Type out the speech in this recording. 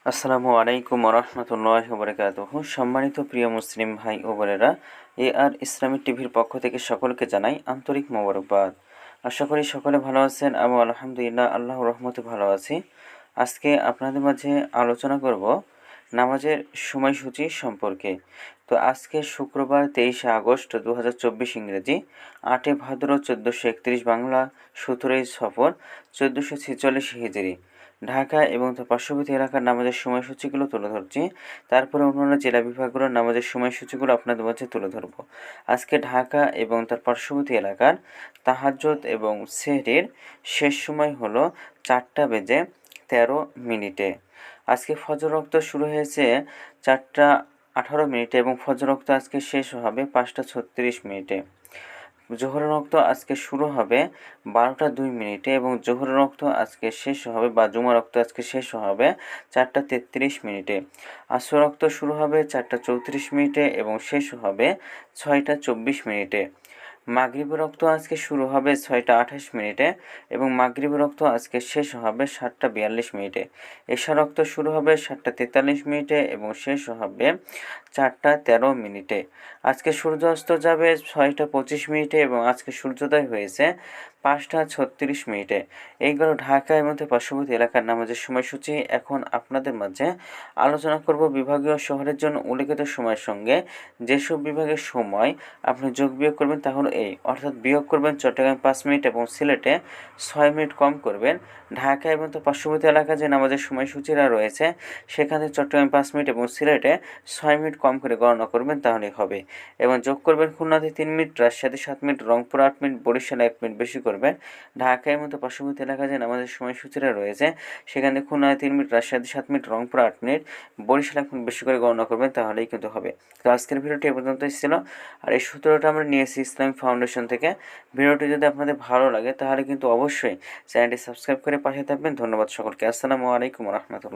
আসসালামু আলাইকুম রহমতুল্লাহ বরকাতুহু। সম্মানিত প্রিয় মুসলিম ভাই ও বোনেরা, ইসলামিক টিভির পক্ষ থেকে সকলকে জানাই আন্তরিক মোবারকবাদ। আশা করি সকলে ভালো আছেন। আমি আলহামদুলিল্লাহ আল্লাহর রহমতে ভালো আছি। আজকে আপনাদের মাঝে আলোচনা করব নামাজের সময়সূচি সম্পর্কে। তো আজকে শুক্রবার 23শে আগস্ট 2024 ইংরেজি, 8 ভাদ্র 1431 বাংলা, 17 সফর 1446 হিজরি। ঢাকা এবং তার পার্শ্ববর্তী এলাকার নামাজের সময়সূচিগুলো তুলে ধরছি। তারপরে অন্যান্য জেলা বিভাগগুলোর নামাজের সময়সূচিগুলো আপনাদের মাঝে তুলে ধরব। আজকে ঢাকা এবং তার পার্শ্ববর্তী এলাকার তাহাজ্জুদ এবং সেহরির শেষ সময় হলো 4:13 আজকে ফজর ওয়াক্ত শুরু হয়েছে 4:18 এবং ফজর ওয়াক্ত আজকে শেষ হবে 5:36। জোহরের ওয়াক্ত আজকে শুরু হবে 12:02 এবং জোহরের ওয়াক্ত আজকে শেষ হবে বা জুমার ওয়াক্ত আজকে শেষ হবে 4:33। আসর ওয়াক্ত শুরু হবে 4:34 এবং শেষ হবে 6:24। মাগরিবের ওয়াক্ত আজকে শুরু হবে 6:28 এবং মাগরিবের ওয়াক্ত আজকে শেষ হবে 7:42। এশার ওয়াক্ত শুরু হবে 7:43 এবং শেষ হবে 4:13। আজকে সূর্যাস্ত যাবে 6:25 এবং আজকে সূর্যোদয় হয়েছে 5:36। এইগুলো ঢাকা এবং পার্শ্ববর্তী এলাকার নামাজের সময়সূচি। এখন আপনাদের মাঝে আলোচনা করব বিভাগীয় শহরের জন্য উল্লেখিত সময়ের সঙ্গে যেসব বিভাগের সময় আপনি যোগ বিয়োগ করবেন তা হলো এই, অর্থাৎ বিয়োগ করবেন চট্টগ্রামে 5 মিনিট এবং সিলেটে 6 মিনিট কম করবেন। ঢাকা এবং তার পার্শ্ববর্তী এলাকায় যে নামাজের সময়সূচিরা রয়েছে সেখানে চট্টগ্রামে 5 মিনিট এবং সিলেটে 6 মিনিট কম করে গণনা করবেন, তাহলেই হবে। এবং যোগ করবেন খুলনাতে 3 মিনিট, রাজশাহীতে 7 মিনিট, রংপুর 8 মিনিট, বরিশালে 1 মিনিট বেশি করবেন। ঢাকার মতো পার্শ্ববর্তী এলাকায় যে নামাজের সময়সূচিরা রয়েছে সেখানে খুলনায় 3 মিনিট, রাজশাহীতে 7 মিনিট, রংপুর 8 মিনিট, বরিশালে 1 মিনিট বেশি করে গণনা করবেন, তাহলেই কিন্তু হবে। তো আজকের ভিডিওটি এ পর্যন্তই ছিল। আর এই সূত্রটা আমরা নিয়েছি ইসলামিক ফাউন্ডেশন থেকে। ভিডিওটি যদি আপনাদের ভালো লাগে তাহলে কিন্তু অবশ্যই চ্যানেলটি সাবস্ক্রাইব করে পাশে থাকবেন। ধন্যবাদ সকলকে। আসসালামু আলাইকুম রহমতুল্লাহ।